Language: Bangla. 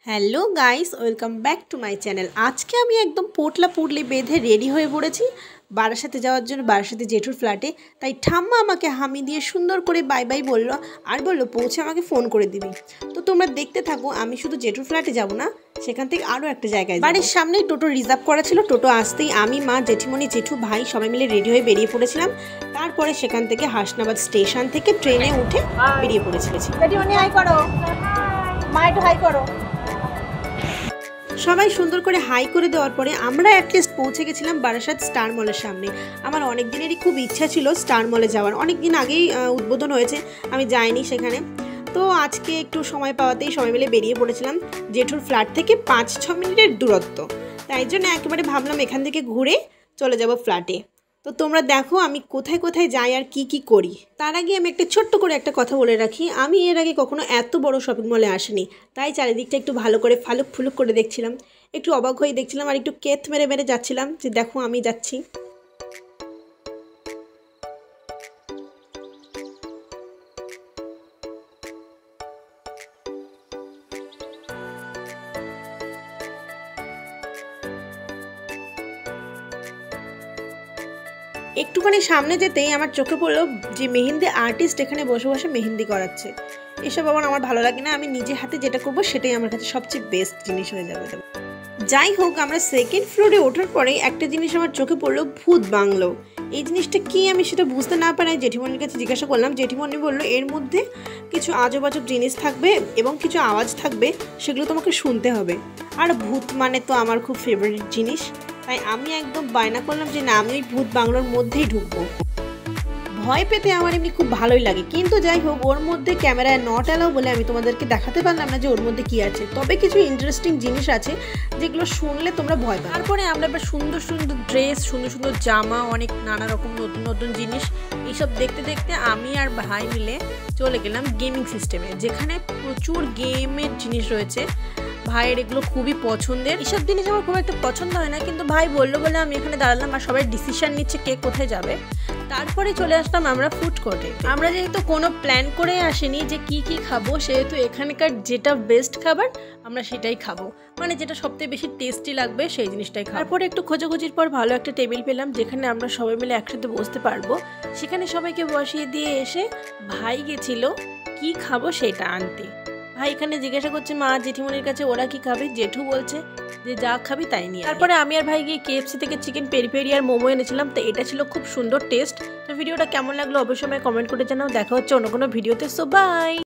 Hello guys, welcome back to my channel. আজকে আমি একদম পোটলা পুটলি বেঁধে রেডি হয়ে পড়েছি বারাসাতে যাওয়ার জন্য, বারাসাতে জেঠুর ফ্ল্যাটে। তাই ঠাম্মা আমাকে হামি দিয়ে সুন্দর করে বাই বাই বললো আর বললো পৌঁছে আমাকে ফোন করে দিবি। তো তোমরা দেখতে থাকো, আমি শুধু জেঠুর ফ্ল্যাটে যাব না, সেখান থেকে আরও একটা জায়গায়। বাড়ির সামনেই টোটো রিজার্ভ করা ছিল। টোটো আসতেই আমি, মা, জেঠিমণি, জেঠু, ভাই সবাই মিলে রেডি হয়ে বেরিয়ে পড়েছিলাম। তারপরে সেখান থেকে হাসনাবাদ স্টেশন থেকে ট্রেনে উঠে বেরিয়ে পড়েছিল। হাই করো মা, একটু হাই করো। সবাই সুন্দর করে হাই করে দেওয়ার পরে আমরা অ্যাটলিস্ট পৌঁছে গেছিলাম বারাসাত স্টার মলের সামনে। আমার অনেক দিনেরই খুব ইচ্ছা ছিল স্টার মলে যাওয়ার, অনেক দিন আগেই উদ্বোধন হয়েছে, আমি যাইনি সেখানে। তো আজকে একটু সময় পাওয়াতেই সবাই মিলে বেরিয়ে পড়েছিলাম। জেঠুর ফ্ল্যাট থেকে 5-6 মিনিটের দূরত্ব, তাই জন্য একেবারে ভাবলাম এখান থেকে ঘুরে চলে যাব ফ্ল্যাটে। তো তোমরা দেখো আমি কোথায় কোথায় যাই আর কি কি করি। তার আগে আমি একটা ছোট্ট করে একটা কথা বলে রাখি, আমি এর আগে কখনো এত বড় শপিং মলে আসিনি, তাই চারিদিকটা একটু ভালো করে ফালুক ফুলুক করে দেখছিলাম, একটু অবাক হয়ে দেখছিলাম আর একটু কেত মেরে মেরে যাচ্ছিলাম যে দেখো আমি যাচ্ছি। একটুখানি সামনে যেতেই আমার চোখে পড়লো যে মেহেন্দি আর্টিস্ট এখানে বসে বসে মেহেন্দি করাচ্ছে। এসব আমার ভালো লাগে না, আমি নিজে হাতে যেটা করব সেটাই আমার কাছে সবচেয়ে বেস্ট জিনিস হয়ে যাবে। যাই হোক, আমরা সেকেন্ড ফ্লোরে ওঠার পরে একটা জিনিস আমার চোখে পড়লো, ভূত বাংলো। এই জিনিসটা কি আমি সেটা বুঝতে না পারায় জেঠিমণির কাছে জিজ্ঞাসা করলাম। জেঠিমণি বললো এর মধ্যে কিছু আজব আজব জিনিস থাকবে এবং কিছু আওয়াজ থাকবে, সেগুলো তোমাকে শুনতে হবে। আর ভূত মানে তো আমার খুব ফেভারিট জিনিস, তাই আমি একদম বায়না করলাম যে না, আমি ওই ভূত বাংলোর মধ্যেই ঢুকবো। ভয় পেতে আমার এমনি খুব ভালোই লাগে, কিন্তু যাই হোক ওর মধ্যে ক্যামেরায় নট অ্যালাউ বলে আমি তোমাদেরকে দেখাতে পারলাম না যে ওর মধ্যে কি আছে। তবে কিছু ইন্টারেস্টিং জিনিস আছে যেগুলো শুনলে তোমরা ভয় পাবে। তারপরে আমরা এবার সুন্দর সুন্দর ড্রেস, সুন্দর সুন্দর জামা, অনেক নানা রকম নতুন নতুন জিনিস এইসব দেখতে দেখতে আমি আর ভাই মিলে চলে গেলাম গেমিং সিস্টেমে, যেখানে প্রচুর গেমের জিনিস রয়েছে। ভাইয়ের এগুলো খুবই পছন্দের। এসব জিনিস আমার খুব একটা পছন্দ হয় না, কিন্তু ভাই বললো বলে আমি এখানে দাঁড়ালাম আর সবাই ডিসিশন নিচ্ছে কে কোথায় যাবে। তারপরে চলে আসলাম আমরা ফুড কোর্টে। আমরা যেহেতু কোনো প্ল্যান করে আসিনি যে কি কি খাবো, সেহেতু এখানকার যেটা বেস্ট খাবার আমরা সেটাই খাবো, মানে যেটা সবথেকে বেশি টেস্টি লাগবে সেই জিনিসটাই খাবো। তারপরে একটু খোঁজাখুঁজির পর ভালো একটা টেবিল পেলাম যেখানে আমরা সবাই মিলে একসাথে বসতে পারবো। সেখানে সবাইকে বসিয়ে দিয়ে এসে ভাই গেছিল কি খাবো সেটা আনতে। ভাই এখানে জিজ্ঞাসা করছে মা জেঠিমণির কাছে ওরা কি খাবে, জেঠু বলছে যে যা খাবি তাই নিয়ে। তারপরে আমি আর ভাই গিয়ে KFC থেকে চিকেন পেরি পেরি আর মোমো এনেছিলাম, তো এটা ছিল খুব সুন্দর টেস্ট। তো ভিডিওটা কেমন লাগলো অবশ্যই আমায় কমেন্ট করে জানাও। দেখা হচ্ছে অন্য কোনো ভিডিওতে। So by.